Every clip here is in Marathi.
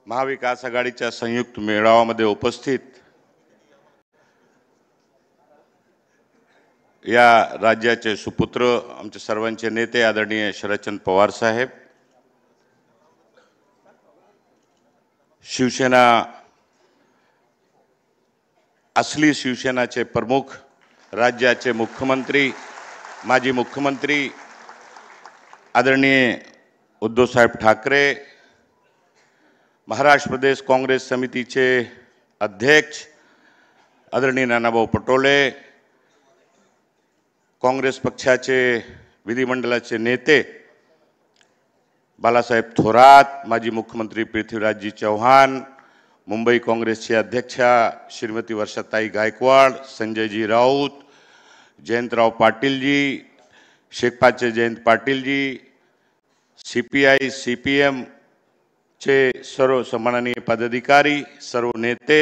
महाविकास आघाडीच्या संयुक्त मेळाव्यामध्ये उपस्थित या राज्याचे सुपुत्र आमचे सर्वांचे नेते आदरणीय शरदचंद्र पवार साहेब, शिवसेना असली शिवसेनाचे प्रमुख, राज्याचे मुख्यमंत्री, माजी मुख्यमंत्री आदरणीय उद्धव साहेब ठाकरे, महाराष्ट्र प्रदेश काँग्रेस समितीचे अध्यक्ष आदरणीय नानाभाऊ पटोले, काँग्रेस पक्षाचे विधिमंडळाचे नेते बाळासाहेब थोरात, माजी मुख्यमंत्री पृथ्वीराजजी चव्हाण, मुंबई काँग्रेसचे अध्यक्षा श्रीमती वर्षाताई गायकवाड, संजयजी राऊत, जयंतराव पाटीलजी, शेकापचे जयंत पाटीलजी, CPI CPM चे सर्व सन्माननीय पदाधिकारी, सर्व नेते,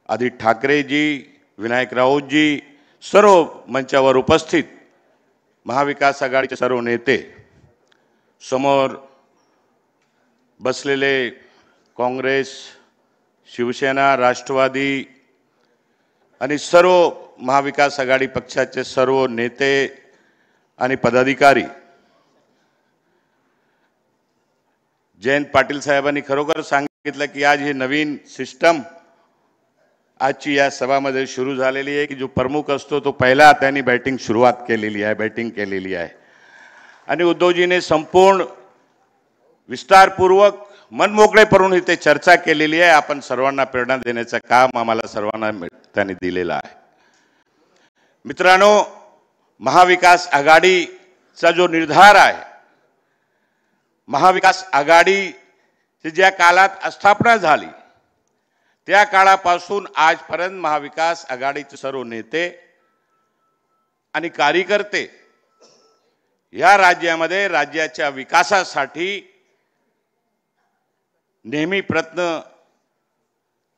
आदित्य ठाकरेजी, विनायक राऊतजी, सर्व मंचावर उपस्थित महाविकास आघाडीचे सर्व नेते, समोर बसलेले काँग्रेस, शिवसेना, राष्ट्रवादी आणि सर्व महाविकास आघाडी पक्षाचे सर्व नेते आणि पदाधिकारी, जयंत पाटील साहेबांनी खरोखर सांगितलं की आज ही नवीन सिस्टम आजची या सभामध्ये सुरू झालेली आहे की जो प्रमुख असतो तो पहिला त्यांनी बॅटिंग केलेली आहे आणि उद्धवजीने संपूर्ण विस्तारपूर्वक मनमोकळेपणे इथे चर्चा केलेली आहे। आपण सर्वांना प्रेरणा देण्याचं काम आम्हाला सर्वांना त्यांनी दिलेलं आहे। मित्रांनो, महाविकास आघाडीचा जो निर्धार आहे, महाविकास आघाडीची ज्या काळात स्थापना झाली त्या काळापासून आजपर्यंत महाविकास आघाडीचे सर्व नेते आणि कार्यकर्ते या राज्यामध्ये राज्याच्या विकासासाठी नेहमी प्रयत्न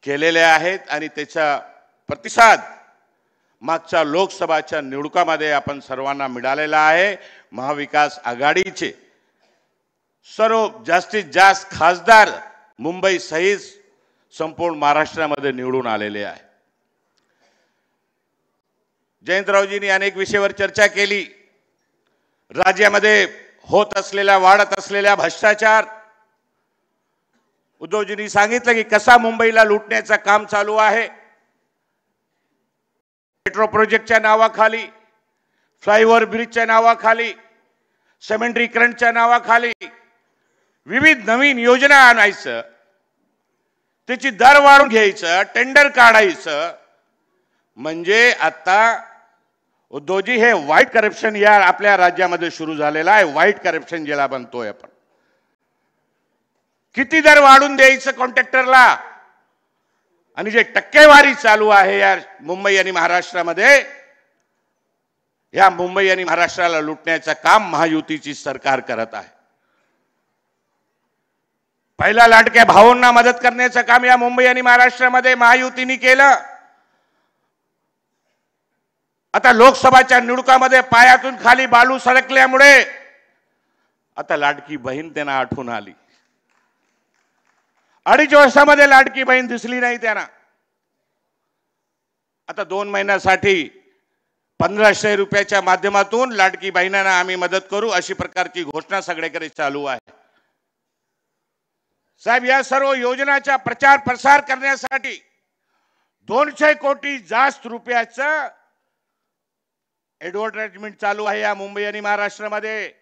केलेले आहेत आणि त्याचा प्रतिसाद मागच्या लोकसभाच्या निवडणुकांमध्ये आपण सर्वांना मिळालेला आहे। महाविकास आघाडीचे सर्व जास्तीत जास्त खासदार मुंबई सहित संपूर्ण महाराष्ट्रामध्ये निवडून आलेले आहे। जयंतरावजींनी अनेक विषयावर चर्चा केली। राज्यामध्ये होत असलेला वाढत असलेला भ्रष्टाचार, उद्धवजींनी सांगितलं की कसा मुंबईला लुटण्याचं काम चालू आहे। मेट्रो प्रोजेक्टच्या नावाखाली, फ्लायओव्हर ब्रिजच्या नावाखाली, सिमेंटीकरणच्या नावाखाली विविध नवीन योजना आणायचं, त्याची दर वाढवून घ्यायचं, टेंडर काढायचं, म्हणजे आता उद्धवजी हे व्हाईट करप्शन या आपल्या राज्यामध्ये सुरू झालेला आहे। व्हाईट करप्शन ज्याला बनतोय आपण, किती दर वाढून द्यायचं कॉन्ट्रॅक्टरला, आणि जे टक्केवारी चालू आहे या मुंबई आणि महाराष्ट्रामध्ये, या मुंबई आणि महाराष्ट्राला लुटण्याचं काम महायुतीची सरकार करत आहे। पहिला लाडक्या भावांना मदत करण्याचं काम या मुंबई आणि महाराष्ट्रामध्ये महायुतीने केलं। आता लोकसभाच्या निवडणुकांमध्ये पायातून खाली बालू सरकल्यामुळे आता लाडकी बहीण त्यांना आठवून आली। 2.5 वर्षामध्ये लाडकी बहीण दिसली नाही त्यांना। आता 2 महिन्यासाठी 1500 रुपयाच्या माध्यमातून लाडकी बहिणींना आम्ही मदत करू अशी प्रकारची घोषणा सगळीकडे चालू आहे। साहेब, या सर्व योजनाचा प्रचार प्रसार करण्यासाठी 200 कोटी जास्त रुपयाचं ऍडव्हर्टाइजमेंट चालू आहे या मुंबई आणि महाराष्ट्रामध्ये,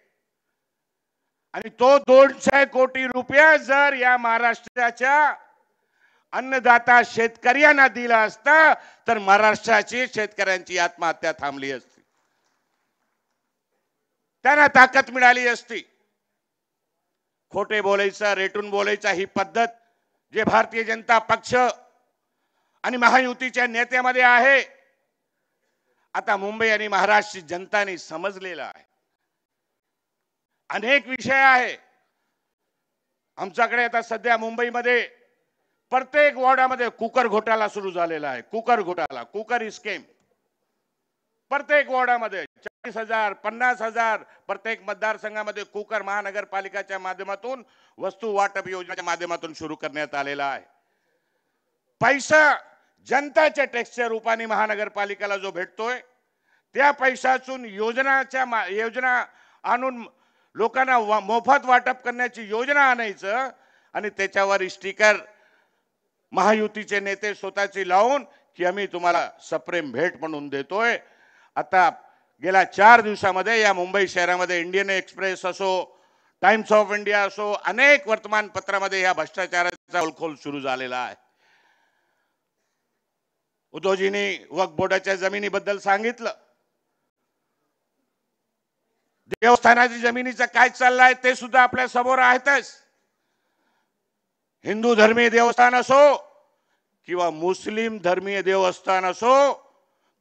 आणि तो 200 कोटी रुपये जर या महाराष्ट्राच्या अन्नदाता शेतकऱ्यांना दिला असता तर महाराष्ट्राची शेतकऱ्यांची आत्महत्या थांबली असती, त्यांना ताकद मिळाली असती। खोटे बोलायचं, रेटून बोलायचं ही पद्धत जे भारतीय जनता पक्ष आणि महायुतीच्या नेत्यामध्ये आहे, आता मुंबई आणि महाराष्ट्र जनताने समजलेला आहे। अनेक विषय आहे आमच्याकडे। आता सध्या मुंबईमध्ये प्रत्येक वॉर्डामध्ये कुकर घोटाळा सुरू झालेला आहे। कुकर घोटाळा, कुकर स्कीम प्रत्येक वॉर्डामध्ये 40,000 50,000 प्रत्येक मतदारसंघामध्ये कुकर महानगरपालिकाच्या माध्यमातून वस्तू वाटप योजनेच्या माध्यमातून सुरू करण्यात आलेला आहे. पैसा जनताच्या टॅक्सच्या रूपाने महानगरपालिकेला जो भेटतोय त्या पैशातून योजना आणून लोकांना मोफत वाटप करण्याची योजना आणायचं आणि त्याच्यावर स्टिकर महायुतीचे नेते स्वतःची लावून की आम्ही तुम्हाला सप्रेम भेट म्हणून देतोय. आता गेल्या 4 दिवसामध्ये या मुंबई शहरामध्ये इंडियन एक्सप्रेस असो, टाइम्स ऑफ इंडिया असो, अनेक वर्तमानपत्रामध्ये या भ्रष्टाचाराचा खोल सुरू झालेला आहे. उद्धवजींनी वक्फ बोर्डाच्या जमिनीबद्दल सांगितलं. देवस्थानाच्या जमिनीचं काय चाललंय ते सुद्धा आपल्या समोर आहेतच. हिंदू धर्मीय देवस्थान असो किंवा मुस्लिम धर्मीय देवस्थान असो,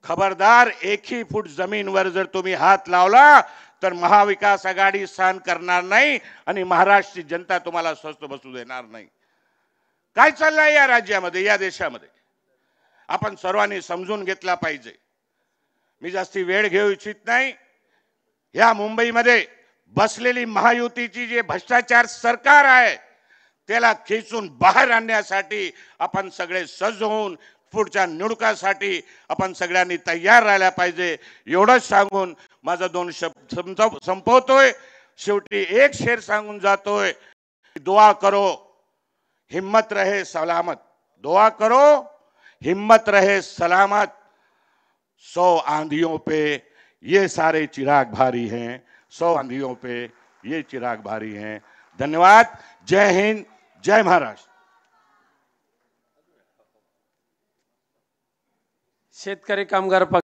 खबरदार 1 फूट जमीनवर जर तुम्ही हात लावला तर महाविकास आघाडी सहन करणार नाही आणि महाराष्ट्राची जनता तुम्हाला स्वस्थ बसू देणार नाही. काय चाललंय या राज्यामध्ये, या देशामध्ये आपण सर्वांनी समजून घेतला पाहिजे. मी जास्ती वेळ घेऊ इच्छित नाही. या मुंबईमध्ये बसलेली महायुतीची जे भ्रष्टाचार सरकार आहे त्याला खेचून बाहेर आणण्यासाठी आपण सगळे सज्ज होऊन पुढच्या निवडणुकांसाठी आपण सगळ्यांनी तयार राहायला पाहिजे. एवढंच सांगून माझा 2 शब्द संपवतोय. शेवटी एक शेर सांगून जातोय, दुआ करो हिम्मत रहे सलामत. दुआ करो हिम्मत रहे सलामत. 100 आंधियों पे ये सारे चिराग भारी हैं. 100 आंधियों पे ये चिराग भारी हैं. धन्यवाद. जय हिंद, जय महाराष्ट्र. शेतकरी कामगार